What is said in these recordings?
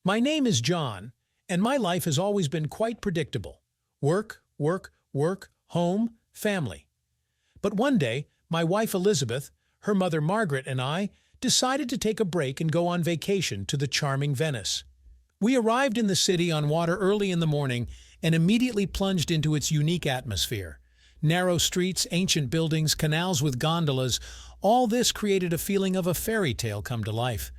My name is John, and my life has always been quite predictable. Work, work, work, home, family. But one day, my wife Elizabeth, her mother Margaret, and I decided to take a break and go on vacation to the charming Venice. We arrived in the city on water early in the morning and immediately plunged into its unique atmosphere. Narrow streets, ancient buildings, canals with gondolas, all this created a feeling of a fairy tale come to life.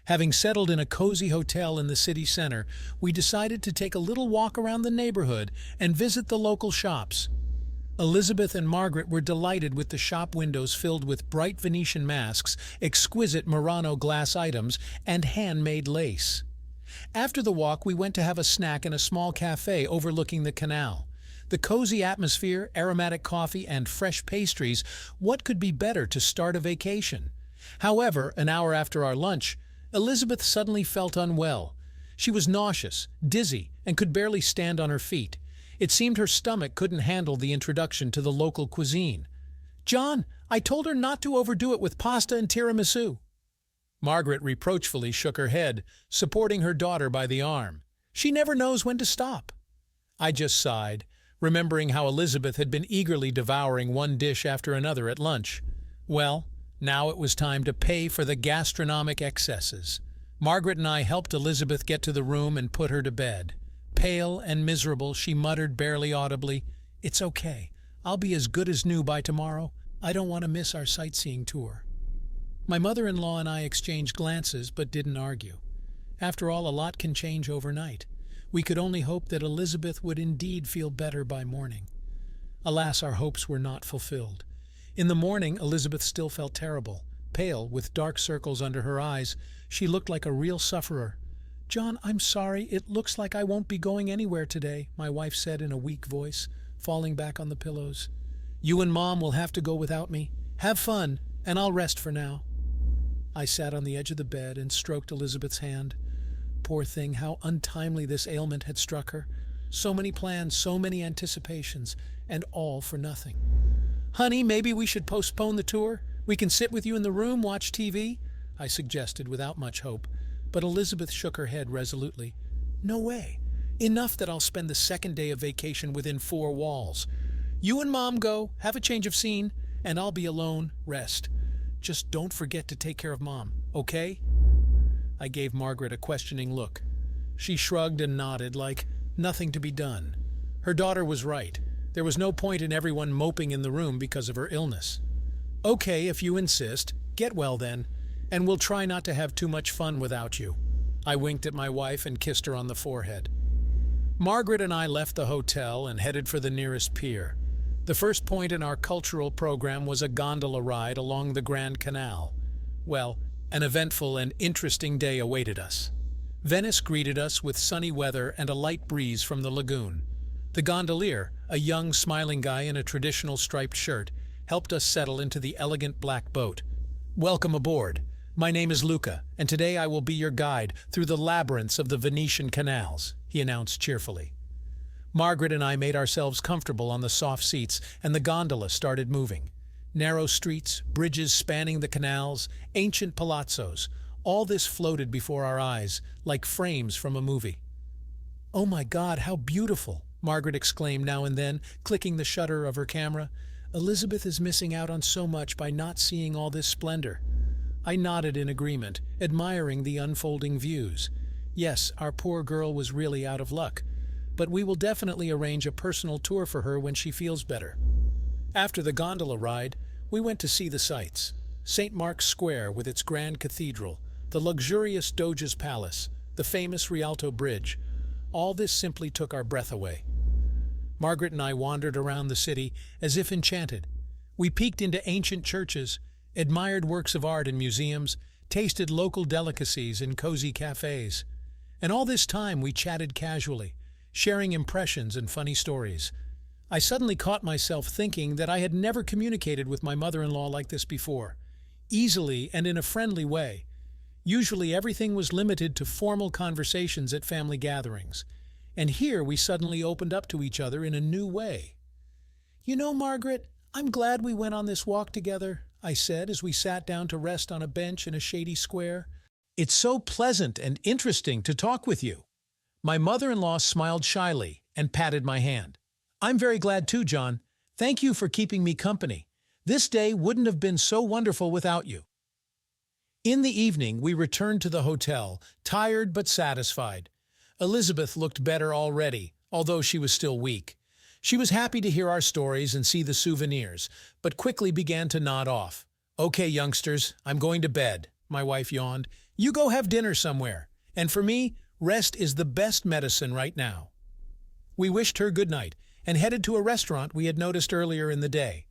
Having settled in a cozy hotel in the city center, we decided to take a little walk around the neighborhood and visit the local shops. Elizabeth and Margaret were delighted with the shop windows filled with bright Venetian masks, exquisite Murano glass items, and handmade lace. After the walk, we went to have a snack in a small cafe overlooking the canal. The cozy atmosphere, aromatic coffee, and fresh pastries, what could be better to start a vacation? However, an hour after our lunch, Elizabeth suddenly felt unwell. She was nauseous, dizzy, and could barely stand on her feet. It seemed her stomach couldn't handle the introduction to the local cuisine. "John, I told her not to overdo it with pasta and tiramisu." Margaret reproachfully shook her head, supporting her daughter by the arm. "She never knows when to stop." I just sighed, remembering how Elizabeth had been eagerly devouring one dish after another at lunch. Well, now it was time to pay for the gastronomic excesses. Margaret and I helped Elizabeth get to the room and put her to bed. Pale and miserable, she muttered barely audibly, "It's okay. I'll be as good as new by tomorrow. I don't want to miss our sightseeing tour." My mother-in-law and I exchanged glances but didn't argue. After all, a lot can change overnight. We could only hope that Elizabeth would indeed feel better by morning. Alas, our hopes were not fulfilled. In the morning, Elizabeth still felt terrible. Pale, with dark circles under her eyes, she looked like a real sufferer. "John, I'm sorry. It looks like I won't be going anywhere today," my wife said in a weak voice, falling back on the pillows. "You and Mom will have to go without me. Have fun, and I'll rest for now." I sat on the edge of the bed and stroked Elizabeth's hand. Poor thing, how untimely this ailment had struck her. So many plans, so many anticipations, and all for nothing. "Honey, maybe we should postpone the tour. We can sit with you in the room, watch TV," I suggested without much hope. But Elizabeth shook her head resolutely. "No way. Enough that I'll spend the second day of vacation within four walls. You and Mom go, have a change of scene, and I'll be alone, rest. Just don't forget to take care of Mom, okay?" I gave Margaret a questioning look. She shrugged and nodded like nothing to be done. Her daughter was right. There was no point in everyone moping in the room because of her illness. "Okay, if you insist. Get well then, and we'll try not to have too much fun without you." I winked at my wife and kissed her on the forehead. Margaret and I left the hotel and headed for the nearest pier. The first point in our cultural program was a gondola ride along the Grand Canal. Well, an eventful and interesting day awaited us. Venice greeted us with sunny weather and a light breeze from the lagoon. The gondolier, a young, smiling guy in a traditional striped shirt, helped us settle into the elegant black boat. "Welcome aboard. My name is Luca, and today I will be your guide through the labyrinths of the Venetian canals," he announced cheerfully. Margaret and I made ourselves comfortable on the soft seats, and the gondola started moving. Narrow streets, bridges spanning the canals, ancient palazzos, all this floated before our eyes, like frames from a movie. "Oh my God, how beautiful!" Margaret exclaimed now and then, clicking the shutter of her camera. "Elizabeth is missing out on so much by not seeing all this splendor." I nodded in agreement, admiring the unfolding views. Yes, our poor girl was really out of luck, but we will definitely arrange a personal tour for her when she feels better. After the gondola ride, we went to see the sights. St. Mark's Square with its grand cathedral, the luxurious Doge's Palace, the famous Rialto Bridge. All this simply took our breath away. Margaret and I wandered around the city as if enchanted. We peeked into ancient churches, admired works of art in museums, tasted local delicacies in cozy cafes. And all this time we chatted casually, sharing impressions and funny stories. I suddenly caught myself thinking that I had never communicated with my mother-in-law like this before, easily and in a friendly way. Usually everything was limited to formal conversations at family gatherings, and here we suddenly opened up to each other in a new way. "You know, Margaret, I'm glad we went on this walk together," I said as we sat down to rest on a bench in a shady square. It's so pleasant and interesting to talk with you. My mother-in-law smiled shyly and patted my hand. I'm very glad too, John. Thank you for keeping me company. This day wouldn't have been so wonderful without you. In the evening, we returned to the hotel, tired but satisfied. Elizabeth looked better already, although she was still weak. She was happy to hear our stories and see the souvenirs, but quickly began to nod off. Okay, youngsters, I'm going to bed, my wife yawned. You go have dinner somewhere. And for me, rest is the best medicine right now. We wished her good night and headed to a restaurant we had noticed earlier in the day.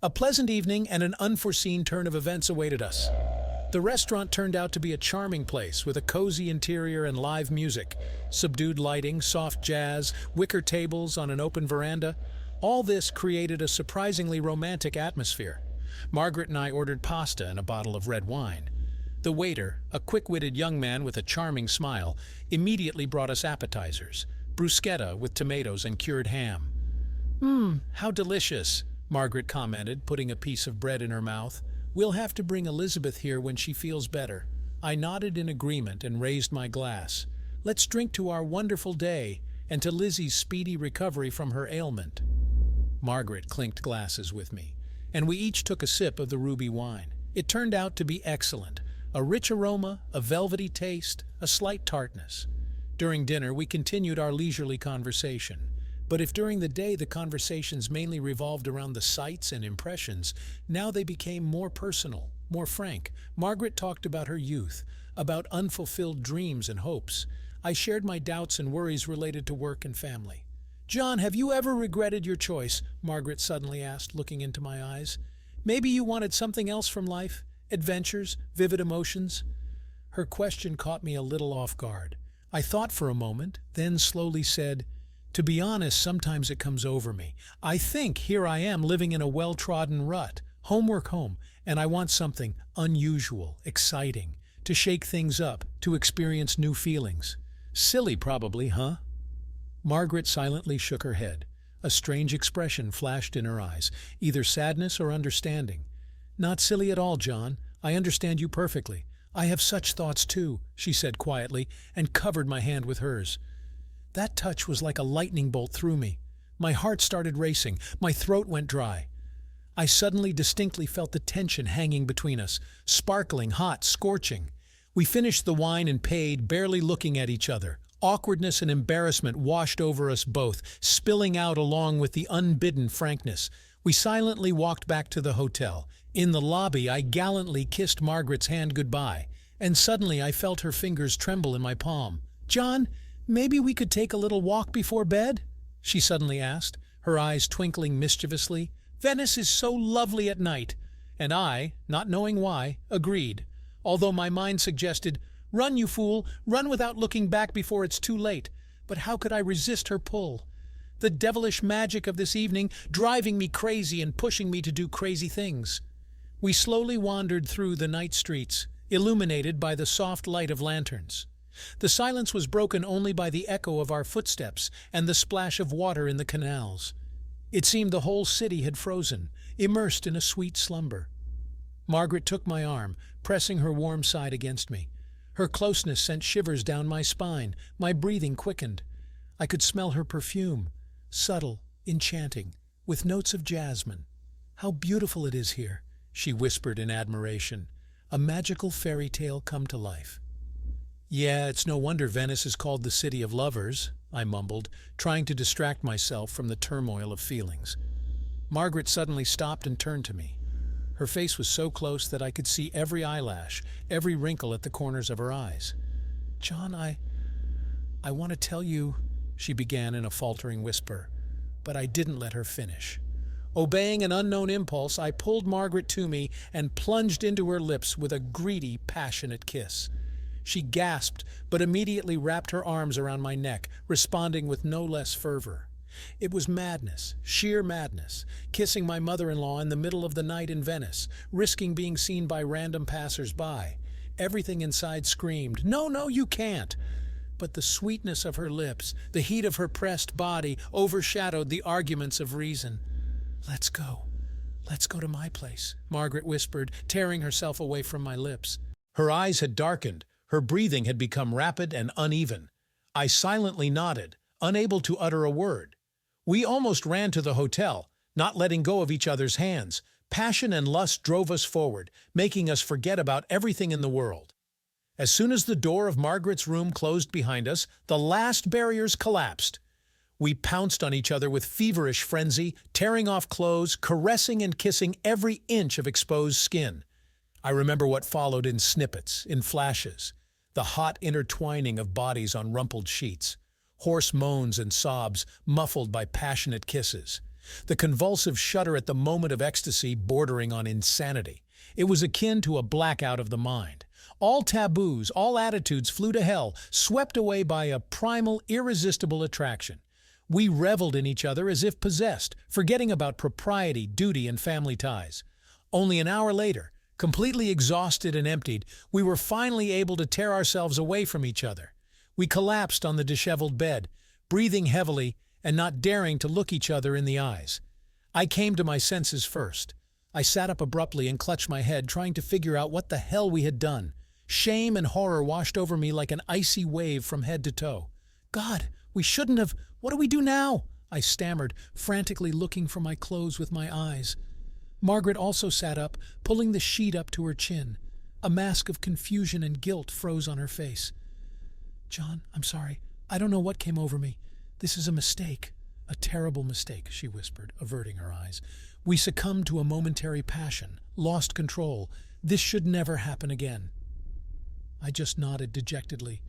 A pleasant evening and an unforeseen turn of events awaited us. The restaurant turned out to be a charming place with a cozy interior and live music, subdued lighting, soft jazz, wicker tables on an open veranda. All this created a surprisingly romantic atmosphere. Margaret and I ordered pasta and a bottle of red wine. The waiter, a quick-witted young man with a charming smile, immediately brought us appetizers, bruschetta with tomatoes and cured ham. How delicious, Margaret commented, putting a piece of bread in her mouth. We'll have to bring Elizabeth here when she feels better. I nodded in agreement and raised my glass. Let's drink to our wonderful day and to Lizzie's speedy recovery from her ailment. Margaret clinked glasses with me, and we each took a sip of the ruby wine. It turned out to be excellent. A rich aroma, a velvety taste, a slight tartness. During dinner, we continued our leisurely conversation. But if during the day the conversations mainly revolved around the sights and impressions, now they became more personal, more frank. Margaret talked about her youth, about unfulfilled dreams and hopes. I shared my doubts and worries related to work and family. John, have you ever regretted your choice? Margaret suddenly asked, looking into my eyes. Maybe you wanted something else from life? Adventures, vivid emotions? Her question caught me a little off guard. I thought for a moment, then slowly said, to be honest, sometimes it comes over me. I think here I am living in a well-trodden rut, homework home, and I want something unusual, exciting, to shake things up, to experience new feelings. Silly probably, huh? Margaret silently shook her head. A strange expression flashed in her eyes, either sadness or understanding. Not silly at all, John. I understand you perfectly. I have such thoughts too, she said quietly, and covered my hand with hers. That touch was like a lightning bolt through me. My heart started racing. My throat went dry. I suddenly distinctly felt the tension hanging between us, sparkling, hot, scorching. We finished the wine and paid, barely looking at each other. Awkwardness and embarrassment washed over us both, spilling out along with the unbidden frankness. We silently walked back to the hotel. In the lobby, I gallantly kissed Margaret's hand goodbye, and suddenly I felt her fingers tremble in my palm. John, maybe we could take a little walk before bed? She suddenly asked, her eyes twinkling mischievously. Venice is so lovely at night. And I, not knowing why, agreed, although my mind suggested, run, you fool, run without looking back before it's too late. But how could I resist her pull? The devilish magic of this evening driving me crazy and pushing me to do crazy things. We slowly wandered through the night streets, illuminated by the soft light of lanterns. The silence was broken only by the echo of our footsteps and the splash of water in the canals. It seemed the whole city had frozen, immersed in a sweet slumber. Margaret took my arm, pressing her warm side against me. Her closeness sent shivers down my spine, my breathing quickened. I could smell her perfume, subtle, enchanting, with notes of jasmine. How beautiful it is here, she whispered in admiration. A magical fairy tale come to life. Yeah, it's no wonder Venice is called the City of Lovers, I mumbled, trying to distract myself from the turmoil of feelings. Margaret suddenly stopped and turned to me. Her face was so close that I could see every eyelash, every wrinkle at the corners of her eyes. John, I want to tell you, she began in a faltering whisper, but I didn't let her finish. Obeying an unknown impulse, I pulled Margaret to me and plunged into her lips with a greedy, passionate kiss. She gasped, but immediately wrapped her arms around my neck, responding with no less fervor. It was madness, sheer madness, kissing my mother-in-law in the middle of the night in Venice, risking being seen by random passers-by. Everything inside screamed, "No, no, you can't!" But the sweetness of her lips, the heat of her pressed body, overshadowed the arguments of reason. "Let's go. Let's go to my place," Margaret whispered, tearing herself away from my lips. Her eyes had darkened, Her breathing had become rapid and uneven. I silently nodded, unable to utter a word. We almost ran to the hotel, not letting go of each other's hands. Passion and lust drove us forward, making us forget about everything in the world. As soon as the door of Margaret's room closed behind us, the last barriers collapsed. We pounced on each other with feverish frenzy, tearing off clothes, caressing and kissing every inch of exposed skin. I remember what followed in snippets, in flashes. The hot intertwining of bodies on rumpled sheets. Hoarse moans and sobs, muffled by passionate kisses. The convulsive shudder at the moment of ecstasy bordering on insanity. It was akin to a blackout of the mind. All taboos, all attitudes flew to hell, swept away by a primal, irresistible attraction. We reveled in each other as if possessed, forgetting about propriety, duty, and family ties. Only an hour later, completely exhausted and emptied, we were finally able to tear ourselves away from each other. We collapsed on the disheveled bed, breathing heavily and not daring to look each other in the eyes. I came to my senses first. I sat up abruptly and clutched my head, trying to figure out what the hell we had done. Shame and horror washed over me like an icy wave from head to toe. God, we shouldn't have. What do we do now? I stammered, frantically looking for my clothes with my eyes. Margaret also sat up, pulling the sheet up to her chin. A mask of confusion and guilt froze on her face. John, I'm sorry. I don't know what came over me. This is a mistake. A terrible mistake, she whispered, averting her eyes. We succumbed to a momentary passion, lost control. This should never happen again. I just nodded dejectedly.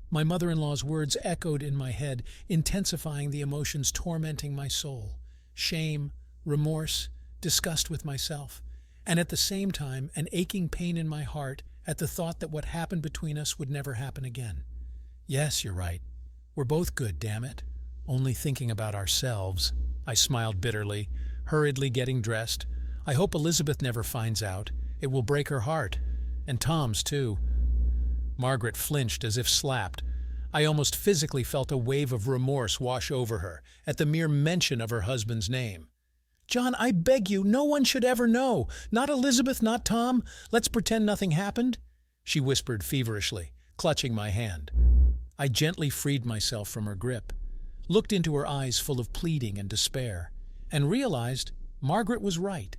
My mother-in-law's words echoed in my head, intensifying the emotions tormenting my soul. Shame, remorse, disgust with myself, and at the same time an aching pain in my heart at the thought that what happened between us would never happen again. Yes, you're right. We're both good, damn it. Only thinking about ourselves. I smiled bitterly, hurriedly getting dressed. I hope Elizabeth never finds out. It will break her heart. And Tom's, too. Margaret flinched as if slapped. I almost physically felt a wave of remorse wash over her at the mere mention of her husband's name. John, I beg you, no one should ever know. Not Elizabeth, not Tom. Let's pretend nothing happened, she whispered feverishly, clutching my hand. I gently freed myself from her grip, looked into her eyes full of pleading and despair, and realized Margaret was right.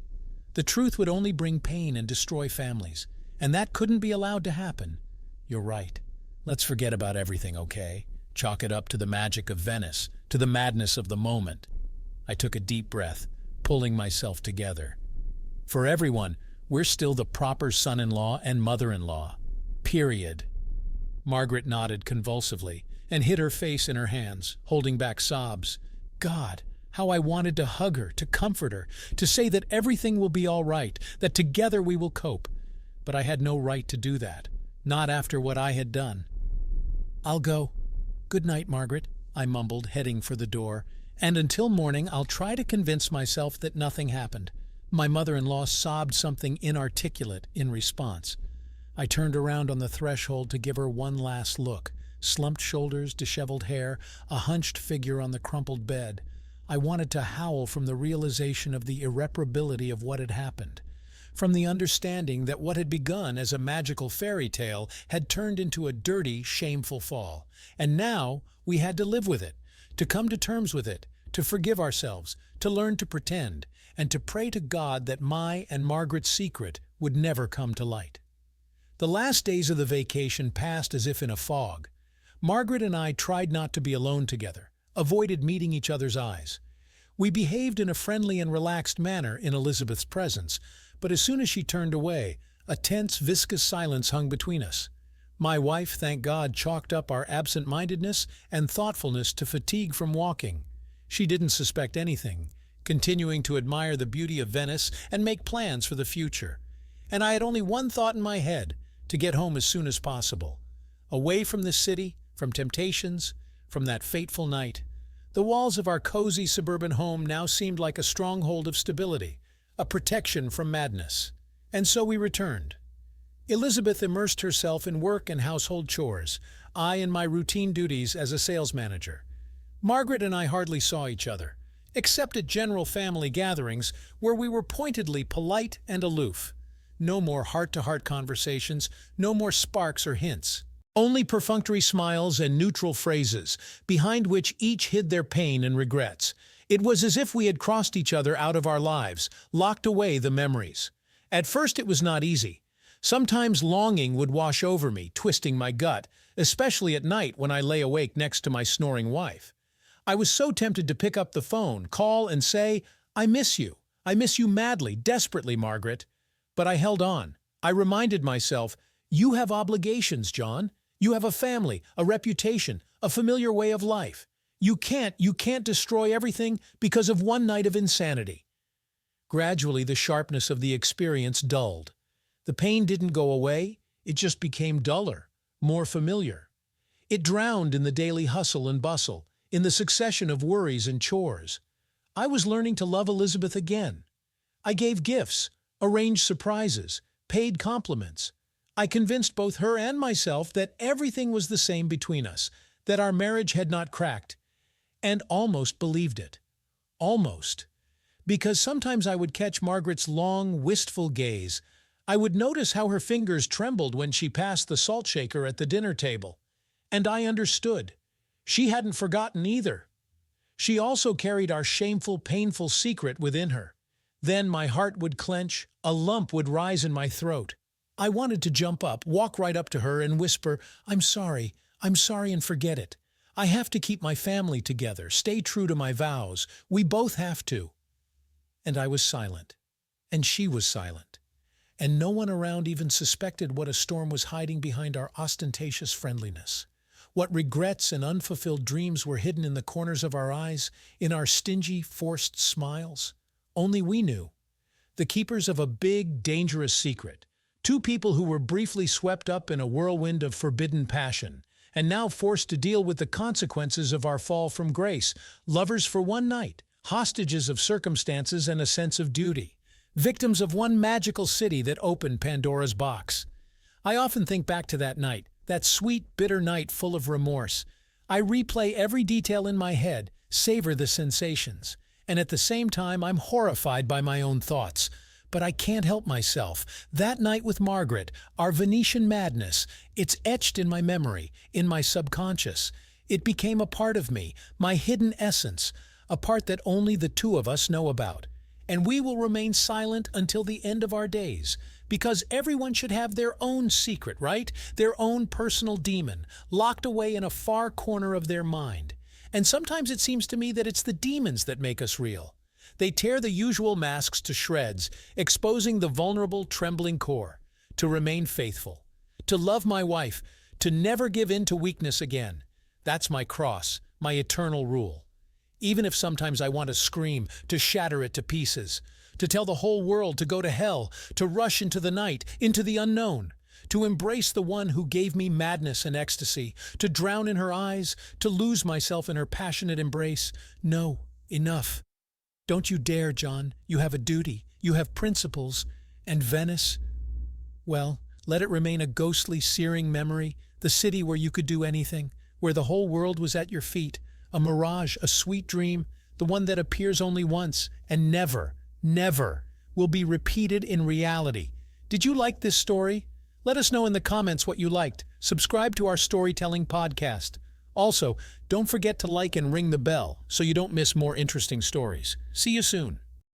The truth would only bring pain and destroy families, and that couldn't be allowed to happen. You're right. Let's forget about everything, okay? Chalk it up to the magic of Venice, to the madness of the moment. I took a deep breath, pulling myself together. For everyone, we're still the proper son-in-law and mother-in-law. Period. Margaret nodded convulsively and hid her face in her hands, holding back sobs. God, how I wanted to hug her, to comfort her, to say that everything will be all right, that together we will cope. But I had no right to do that, not after what I had done. I'll go. Good night, Margaret, I mumbled, heading for the door. And until morning, I'll try to convince myself that nothing happened. My mother-in-law sobbed something inarticulate in response. I turned around on the threshold to give her one last look. Slumped shoulders, disheveled hair, a hunched figure on the crumpled bed. I wanted to howl from the realization of the irreparability of what had happened, from the understanding that what had begun as a magical fairy tale had turned into a dirty, shameful fall. And now we had to live with it, to come to terms with it, to forgive ourselves, to learn to pretend, and to pray to God that my and Margaret's secret would never come to light. The last days of the vacation passed as if in a fog. Margaret and I tried not to be alone together, avoided meeting each other's eyes. We behaved in a friendly and relaxed manner in Elizabeth's presence, but as soon as she turned away, a tense, viscous silence hung between us. My wife, thank God, chalked up our absent-mindedness and thoughtfulness to fatigue from walking. She didn't suspect anything, continuing to admire the beauty of Venice and make plans for the future. And I had only one thought in my head, to get home as soon as possible. Away from the city, from temptations, from that fateful night. The walls of our cozy suburban home now seemed like a stronghold of stability, a protection from madness. And so we returned. Elizabeth immersed herself in work and household chores, I in my routine duties as a sales manager. Margaret and I hardly saw each other, except at general family gatherings where we were pointedly polite and aloof. No more heart-to-heart conversations, no more sparks or hints. Only perfunctory smiles and neutral phrases, behind which each hid their pain and regrets. It was as if we had crossed each other out of our lives, locked away the memories. At first it was not easy. Sometimes longing would wash over me, twisting my gut, especially at night when I lay awake next to my snoring wife. I was so tempted to pick up the phone, call and say, "I miss you. I miss you madly, desperately, Margaret." But I held on. I reminded myself, "You have obligations, John. You have a family, a reputation, a familiar way of life. You can't destroy everything because of one night of insanity." Gradually, the sharpness of the experience dulled. The pain didn't go away, it just became duller, more familiar. It drowned in the daily hustle and bustle, in the succession of worries and chores. I was learning to love Elizabeth again. I gave gifts, arranged surprises, paid compliments. I convinced both her and myself that everything was the same between us, that our marriage had not cracked, and almost believed it. Almost. Because sometimes I would catch Margaret's long, wistful gaze. I would notice how her fingers trembled when she passed the salt shaker at the dinner table. And I understood. She hadn't forgotten either. She also carried our shameful, painful secret within her. Then my heart would clench, a lump would rise in my throat. I wanted to jump up, walk right up to her and whisper, I'm sorry, and forget it. I have to keep my family together, stay true to my vows. We both have to." And I was silent. And she was silent. And no one around even suspected what a storm was hiding behind our ostentatious friendliness. What regrets and unfulfilled dreams were hidden in the corners of our eyes, in our stingy, forced smiles. Only we knew. The keepers of a big, dangerous secret. Two people who were briefly swept up in a whirlwind of forbidden passion, and now forced to deal with the consequences of our fall from grace. Lovers for one night, hostages of circumstances and a sense of duty. Victims of one magical city that opened Pandora's box. I often think back to that night, that sweet, bitter night full of remorse. I replay every detail in my head, savor the sensations. And at the same time, I'm horrified by my own thoughts. But I can't help myself. That night with Margaret, our Venetian madness, it's etched in my memory, in my subconscious. It became a part of me, my hidden essence, a part that only the two of us know about. And we will remain silent until the end of our days, because everyone should have their own secret, right? Their own personal demon, locked away in a far corner of their mind. And sometimes it seems to me that it's the demons that make us real. They tear the usual masks to shreds, exposing the vulnerable, trembling core. To remain faithful. To love my wife. To never give in to weakness again. That's my cross, my eternal rule. Even if sometimes I want to scream, to shatter it to pieces. To tell the whole world to go to hell. To rush into the night, into the unknown. To embrace the one who gave me madness and ecstasy. To drown in her eyes. To lose myself in her passionate embrace. No, enough. Don't you dare, John. You have a duty. You have principles. And Venice? Well, let it remain a ghostly, searing memory, the city where you could do anything, where the whole world was at your feet, a mirage, a sweet dream, the one that appears only once and never, never will be repeated in reality. Did you like this story? Let us know in the comments what you liked. Subscribe to our storytelling podcast. Also, don't forget to like and ring the bell so you don't miss more interesting stories. See you soon.